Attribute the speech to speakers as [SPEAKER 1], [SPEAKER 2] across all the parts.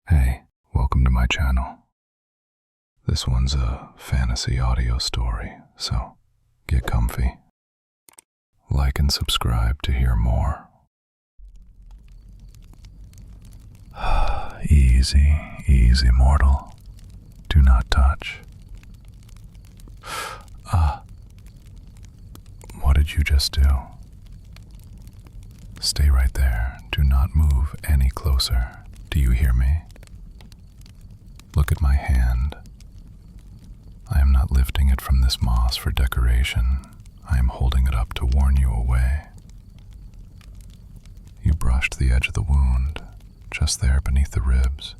[SPEAKER 1] Hey, welcome to my channel. This one's a fantasy audio story, so get comfy. Like and subscribe to hear more. Easy, easy, mortal. Do not touch. What did you just do? Stay right there. Do not move any closer. Do you hear me? Look at my hand. I am not lifting it from this moss for decoration. I am holding it up to warn you away. You brushed the edge of the wound, just there beneath the ribs,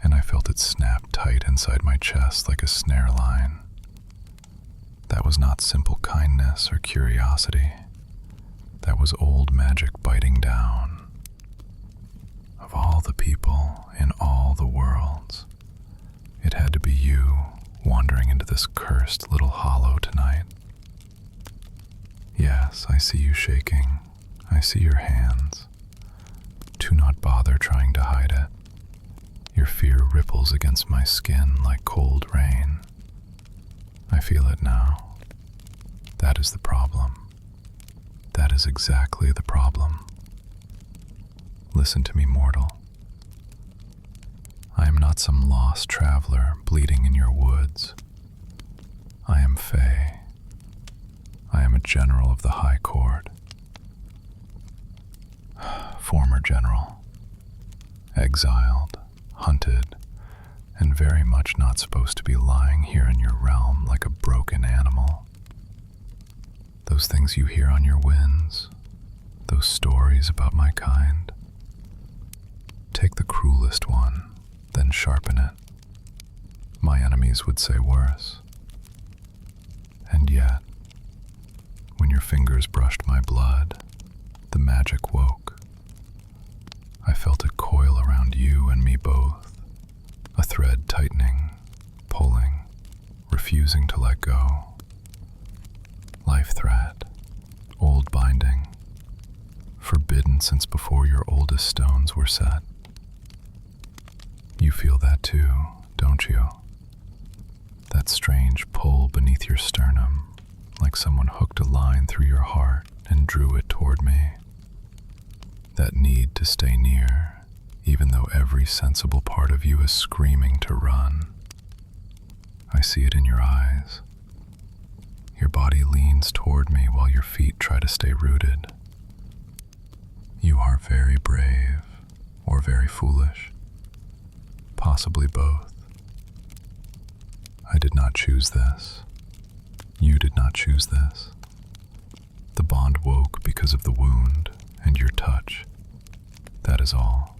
[SPEAKER 1] and I felt it snap tight inside my chest like a snare line. That was not simple kindness or curiosity. That was old magic biting down. Of all the people in all the worlds, it had to be you wandering into this cursed little hollow tonight. Yes, I see you shaking. I see your hands. Do not bother trying to hide it. Your fear ripples against my skin like cold rain. I feel it now. That is the problem. That is exactly the problem. Listen to me, mortal. I am not some lost traveler bleeding in your woods. I am Fae. I am a general of the High Court. Former general. Exiled, hunted, and very much not supposed to be lying here in your realm like a broken animal. Those things you hear on your winds, those stories about my kind, take the cruelest one, then sharpen it. My enemies would say worse. And yet, when your fingers brushed my blood, the magic woke. I felt it coil around you and me both, a thread tightening, pulling, refusing to let go. Life thread, old binding, forbidden since before your oldest stones were set. You feel that too, don't you? That strange pull beneath your sternum, like someone hooked a line through your heart and drew it toward me. That need to stay near, even though every sensible part of you is screaming to run. I see it in your eyes. Your body leans toward me while your feet try to stay rooted. You are very brave, or very foolish. Possibly both. I did not choose this. You did not choose this. The bond woke because of the wound and your touch. That is all.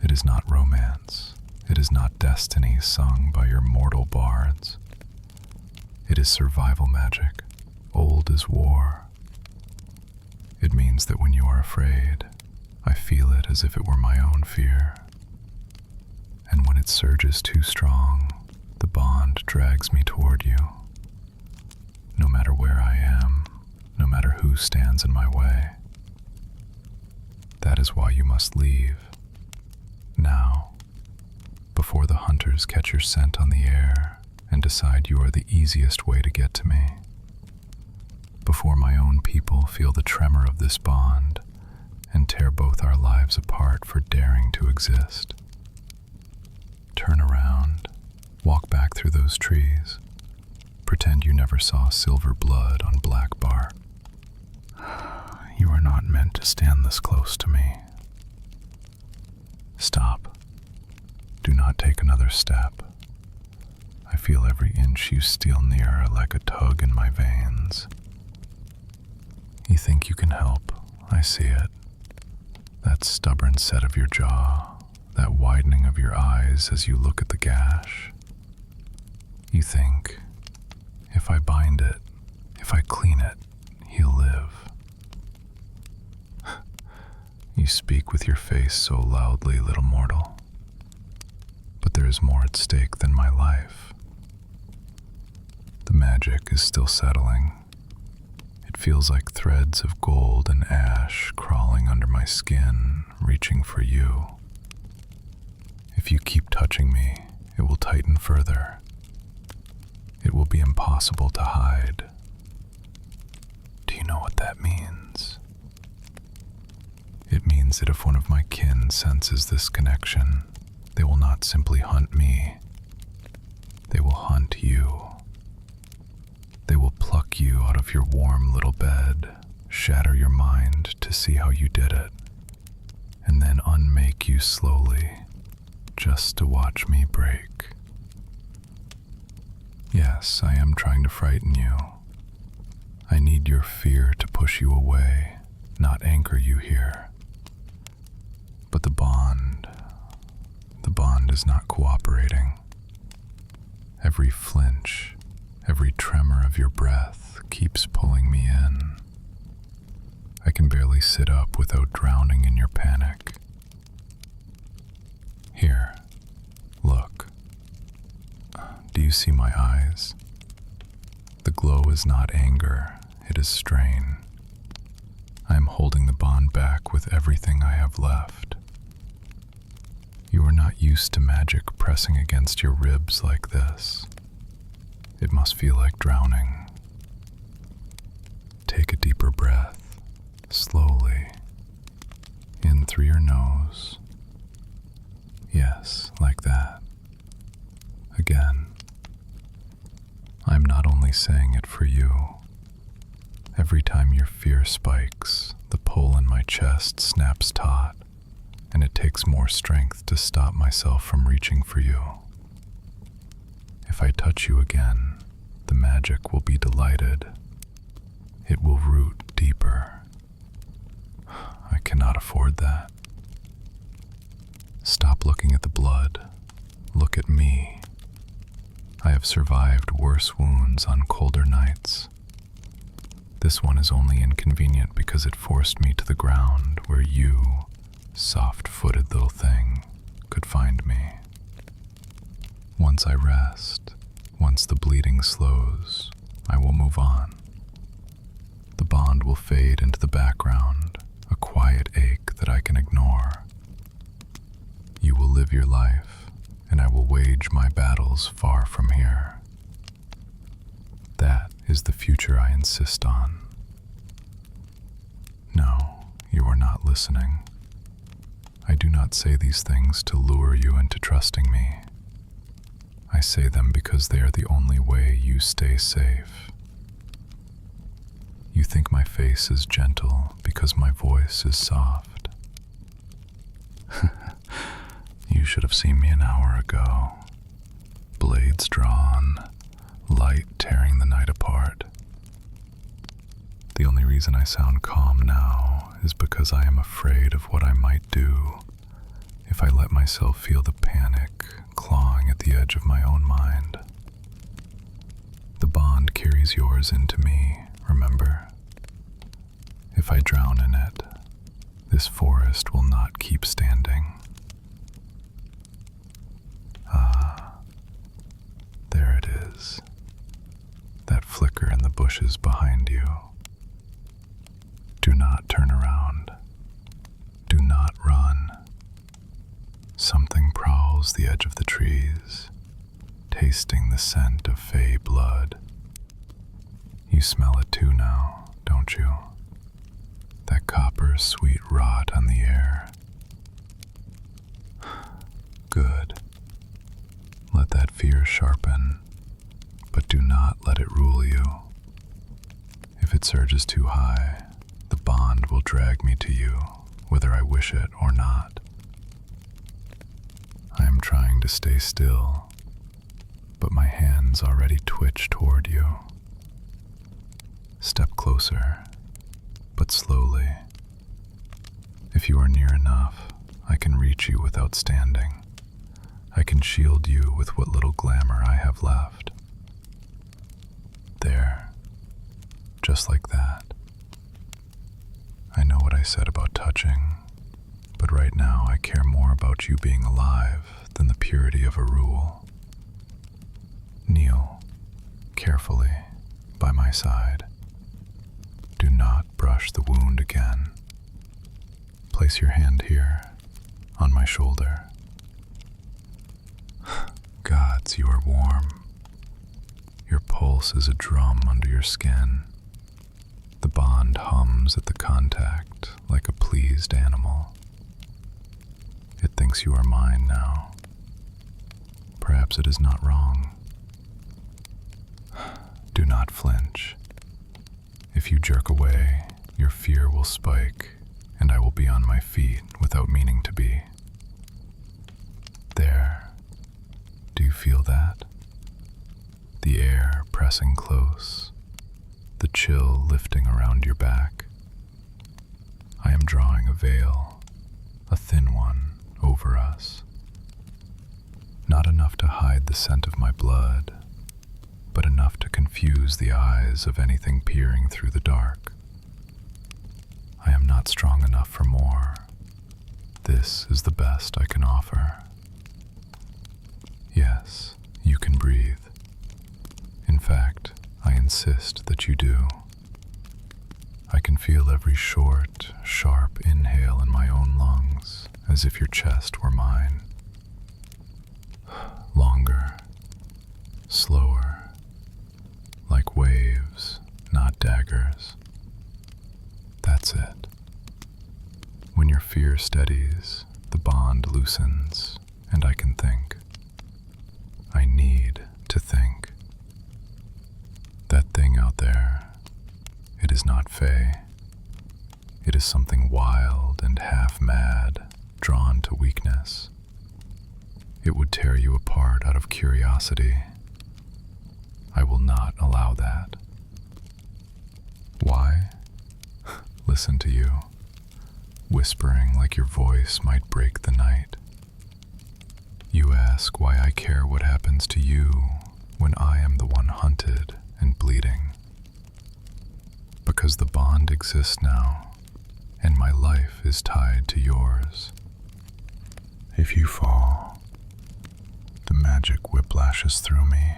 [SPEAKER 1] It is not romance. It is not destiny sung by your mortal bards. It is survival magic, old as war. It means that when you are afraid, I feel it as if it were my own fear. And when it surges too strong, the bond drags me toward you. No matter where I am, no matter who stands in my way. That is why you must leave. Now, before the hunters catch your scent on the air and decide you are the easiest way to get to me. Before my own people feel the tremor of this bond and tear both our lives apart for daring to exist. Turn around, walk back through those trees, pretend you never saw silver blood on black bark. You are not meant to stand this close to me. Stop. Do not take another step. I feel every inch you steal nearer like a tug in my veins. You think you can help, I see it. That stubborn set of your jaw, that widening of your eyes as you look at the gash. You think, if I bind it, if I clean it, he'll live. You speak with your face so loudly, little mortal. But there is more at stake than my life. The magic is still settling. It feels like threads of gold and ash crawling under my skin, reaching for you. If you keep touching me, it will tighten further. It will be impossible to hide. Do you know what that means? It means that if one of my kin senses this connection, they will not simply hunt me. They will hunt you. They will pluck you out of your warm little bed, shatter your mind to see how you did it, and then unmake you slowly, just to watch me break. Yes, I am trying to frighten you. I need your fear to push you away, not anchor you here. But the bond is not cooperating. Every flinch, every tremor of your breath keeps pulling me in. I can barely sit up without drowning in your panic. Here, look. Do you see my eyes? The glow is not anger, it is strain. I am holding the bond back with everything I have left. You are not used to magic pressing against your ribs like this. It must feel like drowning. Take a deeper breath, slowly, in through your nose. Yes, like that. Again. I'm not only saying it for you. Every time your fear spikes, the pull in my chest snaps taut, and it takes more strength to stop myself from reaching for you. If I touch you again, the magic will be delighted. It will root deeper. I cannot afford that. Stop looking at the blood. Look at me. I have survived worse wounds on colder nights. This one is only inconvenient because it forced me to the ground where you, soft-footed little thing, could find me. Once I rest, once the bleeding slows, I will move on. The bond will fade into the background, a quiet ache that I can ignore. You will live your life, and I will wage my battles far from here. That is the future I insist on. No, you are not listening. I do not say these things to lure you into trusting me. I say them because they are the only way you stay safe. You think my face is gentle because my voice is soft. You should have seen me an hour ago. Blades drawn, light tearing the night apart. The only reason I sound calm now is because I am afraid of what I might do if I let myself feel the panic clawing at the edge of my own mind. The bond carries yours into me, remember? If I drown in it, this forest will not keep standing. Ah, there it is. That flicker in the bushes behind you. Do not turn around. Do not run. Something prowls the edge of the trees, tasting the scent of fey blood. You smell it too now, don't you? That copper sweet rot on the air. Good. Let that fear sharpen, but do not let it rule you. If it surges too high, the bond will drag me to you, whether I wish it or not. I am trying to stay still, but my hands already twitch toward you. Step closer, but slowly. If you are near enough, I can reach you without standing. I can shield you with what little glamour I have left. There, just like that. I know what I said about touching, but right now I care more about you being alive than the purity of a rule. Kneel, carefully, by my side. Do not brush the wound again. Place your hand here, on my shoulder. sense you are warm. Your pulse is a drum under your skin. The bond hums at the contact like a pleased animal. It thinks you are mine now. Perhaps it is not wrong. Do not flinch. If you jerk away, your fear will spike, and I will be on my feet without meaning to be. There. Do you feel that? The air pressing close, the chill lifting around your back. I am drawing a veil, a thin one, over us. Not enough to hide the scent of my blood, but enough to confuse the eyes of anything peering through the dark. I am not strong enough for more. This is the best I can offer. Yes, you can breathe. In fact, I insist that you do. I can feel every short, sharp inhale in my own lungs, as if your chest were mine. Longer, slower, like waves, not daggers. That's it. When your fear steadies, the bond loosens, and I can think. I need to think. That thing out there, it is not Faye. It is something wild and half-mad, drawn to weakness. It would tear you apart out of curiosity. I will not allow that. Why? Listen to you, whispering like your voice might break the night. You ask why I care what happens to you when I am the one hunted and bleeding. Because the bond exists now, and my life is tied to yours. If you fall, the magic whiplashes through me.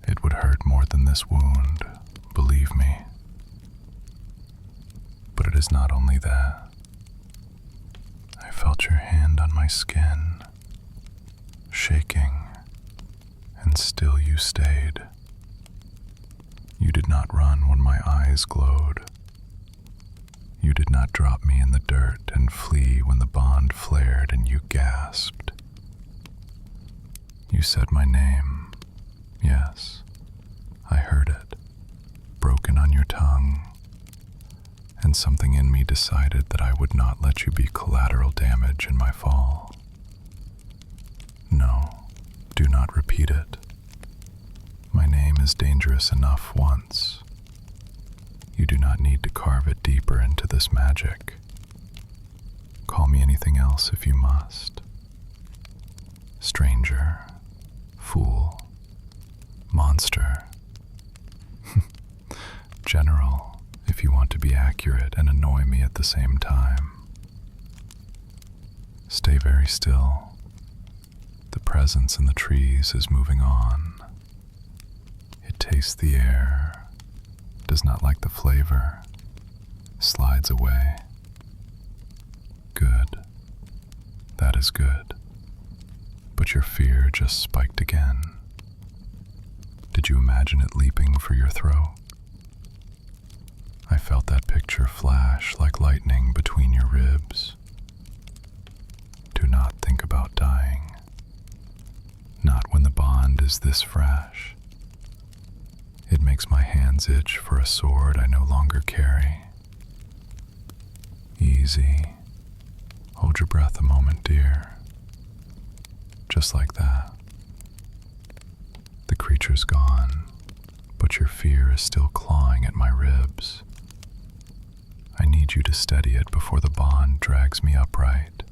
[SPEAKER 1] It would hurt more than this wound, believe me. But it is not only that. I felt your hand on my skin, shaking, and still you stayed. You did not run when my eyes glowed. You did not drop me in the dirt and flee when the bond flared and you gasped. You said my name. Yes, I heard it, broken on your tongue. And something in me decided that I would not let you be collateral damage in my fall. No, do not repeat it. My name is dangerous enough once. You do not need to carve it deeper into this magic. Call me anything else if you must. Stranger, fool, monster, general, if you want to be accurate and annoy me at the same time. Stay very still. The presence in the trees is moving on. It tastes the air, does not like the flavor, slides away. Good. That is good. But your fear just spiked again. Did you imagine it leaping for your throat? I felt that picture flash like lightning between your ribs. Do not think about dying. Not when the bond is this fresh. It makes my hands itch for a sword I no longer carry. Easy. Hold your breath a moment, dear. Just like that. The creature's gone, but your fear is still clawing at my ribs. I need you to steady it before the bond drags me upright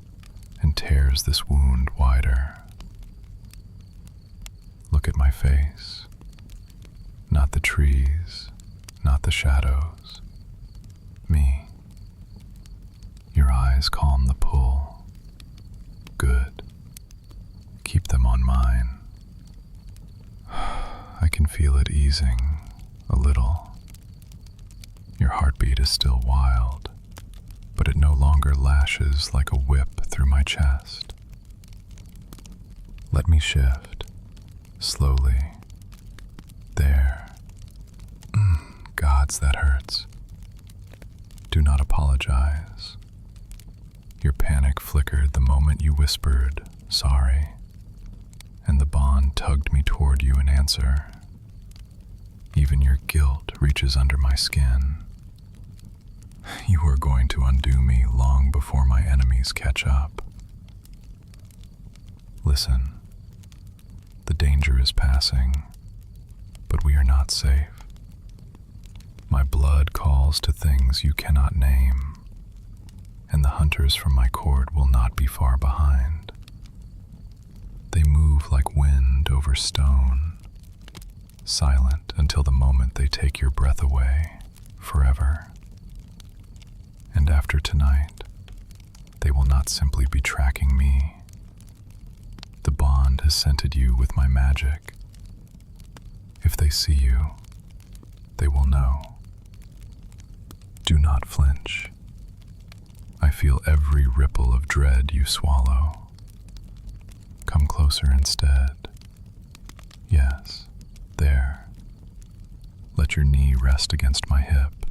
[SPEAKER 1] and tears this wound wider. Look at my face. Not the trees, not the shadows. Me. Your eyes calm the pull. Good. Keep them on mine. I can feel it easing, a little. Your heartbeat is still wild, but it no longer lashes like a whip through my chest. Let me shift, slowly. There. Gods, that hurts. Do not apologize. Your panic flickered the moment you whispered, sorry, and the bond tugged me toward you in answer. Even your guilt reaches under my skin. You are going to undo me long before my enemies catch up. Listen, the danger is passing, but we are not safe. My blood calls to things you cannot name, and the hunters from my court will not be far behind. They move like wind over stone, silent until the moment they take your breath away, forever. And after tonight, they will not simply be tracking me. The bond has scented you with my magic. If they see you, they will know. Do not flinch. I feel every ripple of dread you swallow. Come closer instead. Yes, there. Let your knee rest against my hip.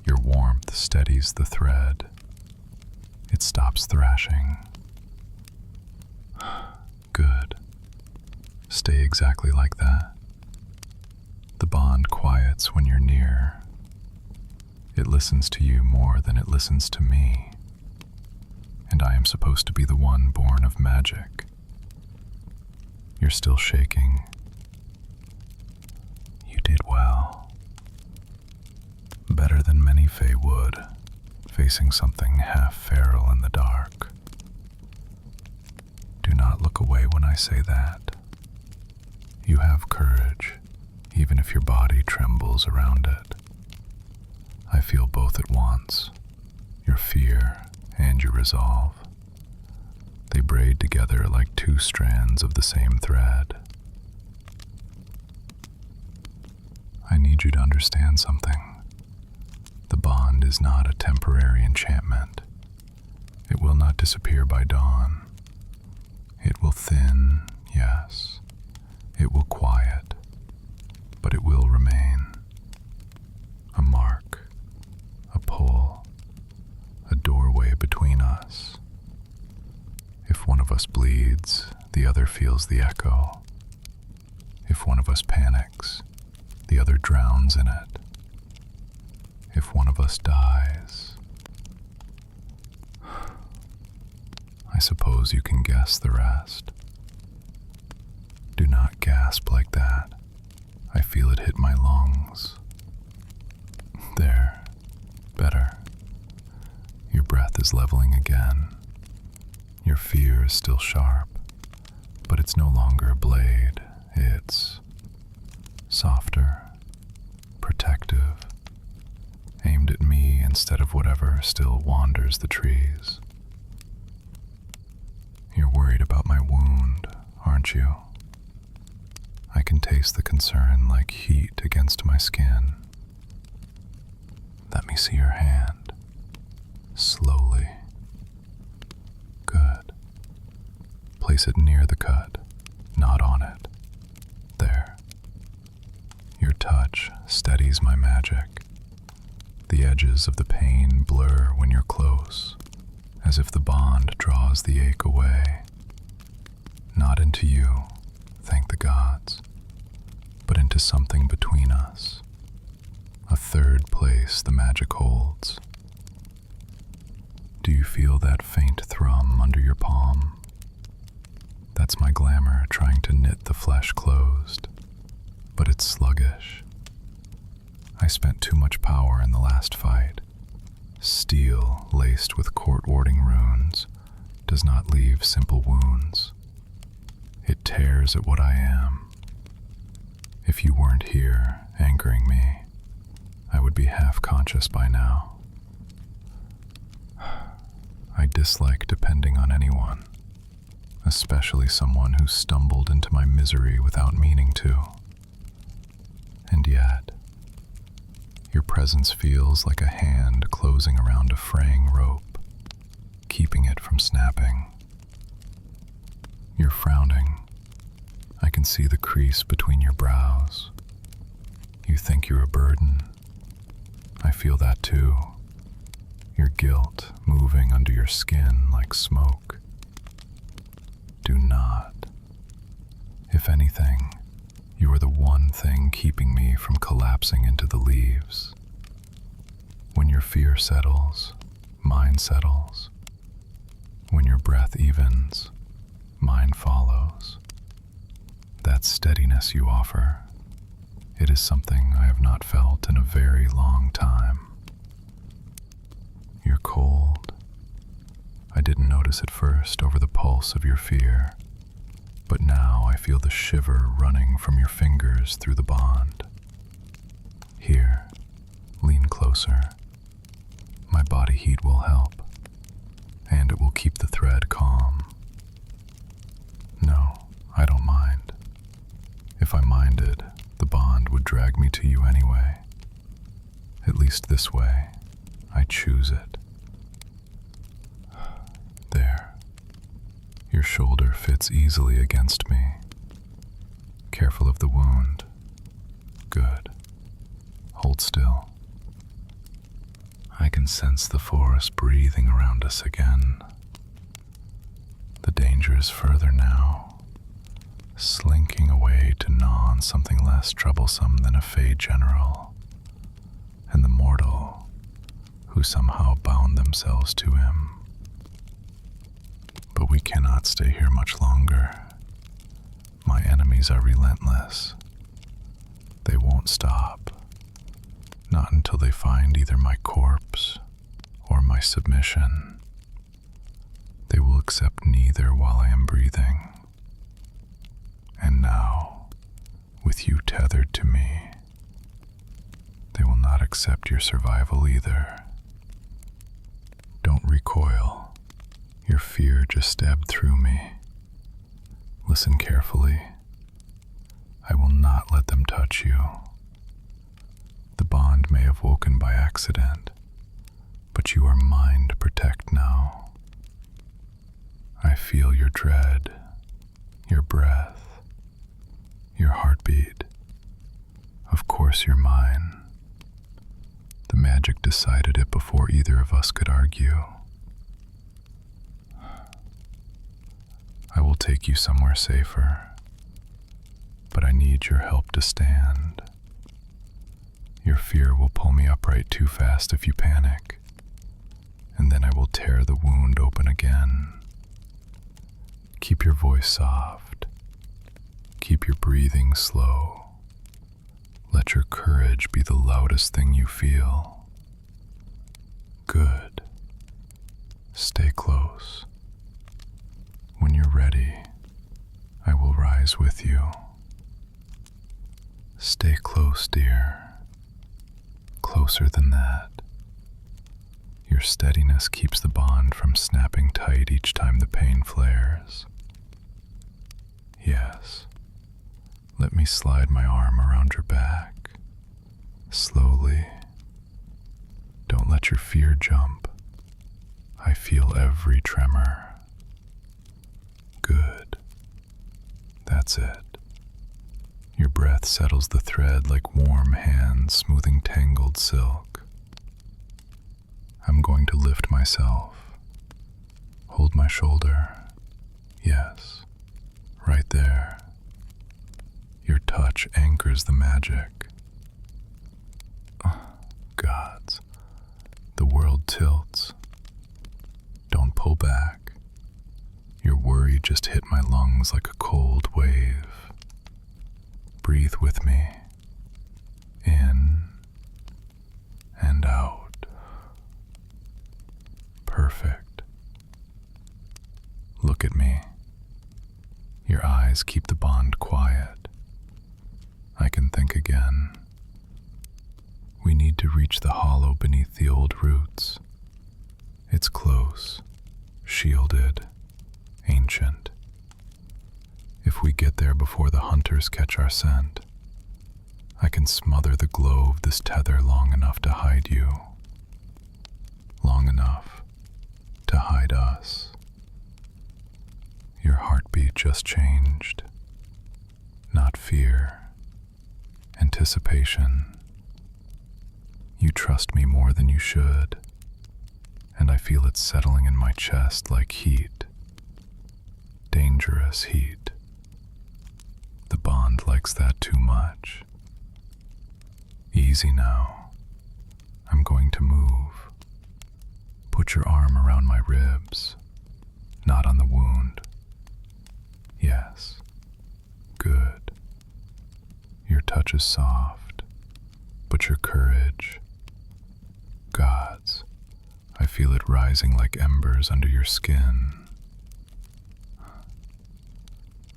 [SPEAKER 1] Your warmth steadies the thread. It stops thrashing. Good. Stay exactly like that. The bond quiets when you're near. It listens to you more than it listens to me. And I am supposed to be the one born of magic. You're still shaking. You did well. Better than many Fae would, facing something half feral in the dark. Do not look away when I say that. You have courage, even if your body trembles around it. I feel both at once, your fear and your resolve. They braid together like two strands of the same thread. I need you to understand something. The bond is not a temporary enchantment. It will not disappear by dawn. It will thin, yes. It will quiet, but it will remain. A mark, a pull, a doorway between us. If one of us bleeds, the other feels the echo. If one of us panics, the other drowns in it. If one of us dies, I suppose you can guess the rest. Do not gasp like that. I feel it hit my lungs. There. Better. Your breath is leveling again. Your fear is still sharp, but it's no longer a blade. It's softer, protective, aimed at me instead of whatever still wanders the trees. You're worried about my wound, aren't you? I can taste the concern like heat against my skin. Let me see your hand. Slowly. Good. Place it near the cut, not on it. There. Your touch steadies my magic. The edges of the pain blur when you're close, as if the bond draws the ache away. Not into you, thank the gods, but into something between us. A third place the magic holds. Do you feel that faint thrum under your palm? That's my glamour trying to knit the flesh closed, but it's sluggish. I spent too much power in the last fight. Steel laced with court-warding runes does not leave simple wounds. It tears at what I am. If you weren't here, anchoring me, I would be half-conscious by now. I dislike depending on anyone, especially someone who stumbled into my misery without meaning to. And yet, your presence feels like a hand closing around a fraying rope, keeping it from snapping. You're frowning. I can see the crease between your brows. You think you're a burden. I feel that too. Your guilt moving under your skin like smoke. Do not. If anything, you are the one thing keeping me from collapsing into the leaves. When your fear settles, mine settles. When your breath evens, mine follows. That steadiness you offer, it is something I have not felt in a very long time. You're cold. I didn't notice at first over the pulse of your fear, but now I feel the shiver running from your fingers through the bond. Here, lean closer. My body heat will help, and it will keep the thread calm. No, I don't mind. If I minded, the bond would drag me to you anyway. At least this way, I choose it. There. Your shoulder fits easily against me. Careful of the wound. Good. Hold still. I can sense the forest breathing around us again. The danger is further now, slinking away to gnaw on something less troublesome than a Fey general, and the mortal who somehow bound themselves to him. But we cannot stay here much longer. My enemies are relentless. They won't stop. Not until they find either my corpse or my submission. They will accept neither while I am breathing. And now, with you tethered to me, they will not accept your survival either. Don't recoil. Your fear just stabbed through me. Listen carefully. I will not let them touch you. The bond may have woken by accident, but you are mine to protect now. I feel your dread, your breath, your heartbeat. Of course you're mine. The magic decided it before either of us could argue. I will take you somewhere safer, but I need your help to stand. Your fear will pull me upright too fast if you panic, and then I will tear the wound open again. Keep your voice soft. Keep your breathing slow. Let your courage be the loudest thing you feel. Good. Stay close. When you're ready, I will rise with you. Stay close, dear. Closer than that. Your steadiness keeps the bond from snapping tight each time the pain flares. Yes. Let me slide my arm around your back. Slowly. Don't let your fear jump. I feel every tremor. Good. That's it. Your breath settles the thread like warm hands smoothing tangled silk. I'm going to lift myself. Hold my shoulder. Yes, right there. Your touch anchors the magic. Gods, the world tilts. Don't pull back. Your worry just hit my lungs like a cold wave. Breathe with me. In and out. Perfect. Look at me. Your eyes keep the bond quiet. I can think again. We need to reach the hollow beneath the old roots. It's close, shielded, ancient. If we get there before the hunters catch our scent, I can smother the glow of this tether long enough to hide you. Long enough to hide us. Your heart heartbeat just changed. Not fear, anticipation. You trust me more than you should, and I feel it settling in my chest like heat. Dangerous heat. The bond likes that too much. Easy now. I'm going to move. Put your arm around my ribs, not on the wound. Yes. Good. Your touch is soft, but your courage, God's, I feel it rising like embers under your skin.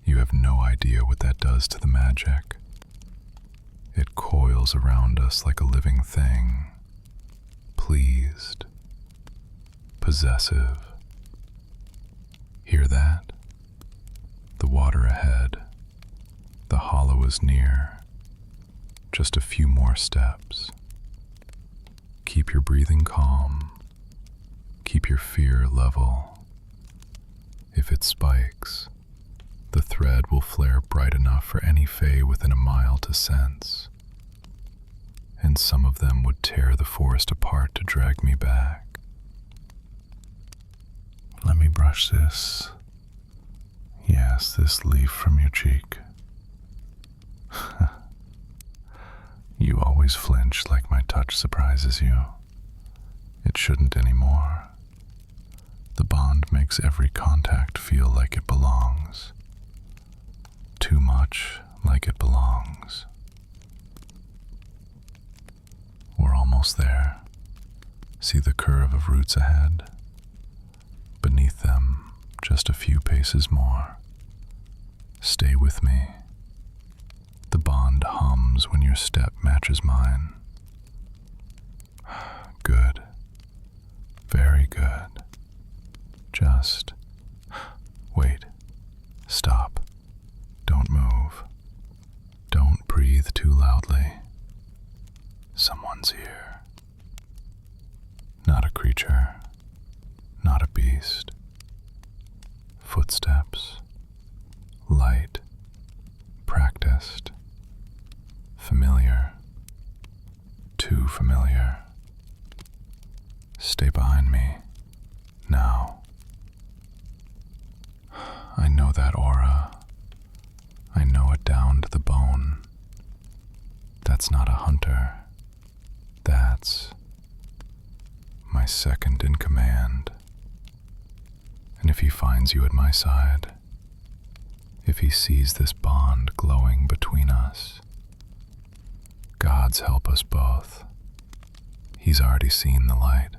[SPEAKER 1] You have no idea what that does to the magic. It coils around us like a living thing, pleased, possessive. Hear that? The water ahead. The hollow is near. Just a few more steps. Keep your breathing calm. Keep your fear level. If it spikes, the thread will flare bright enough for any fae within a mile to sense. And some of them would tear the forest apart to drag me back. Let me brush this. Yes, this leaf from your cheek. You always flinch like my touch surprises you. It shouldn't anymore. The bond makes every contact feel like it belongs. Too much like it belongs. We're almost there. See the curve of roots ahead? Beneath them, just a few paces more. Stay with me. The bond hums when your step matches mine. Good. Very good. Just wait. Stop. Don't move. Don't breathe too loudly. Someone's here. Not a creature. Not a beast. Footsteps. Light. Practiced. Familiar. Too familiar. Stay behind me. Now. I know that aura. I know it down to the bone. That's not a hunter. That's my second in command. And if he finds you at my side, if he sees this bond glowing between us, gods help us both. He's already seen the light.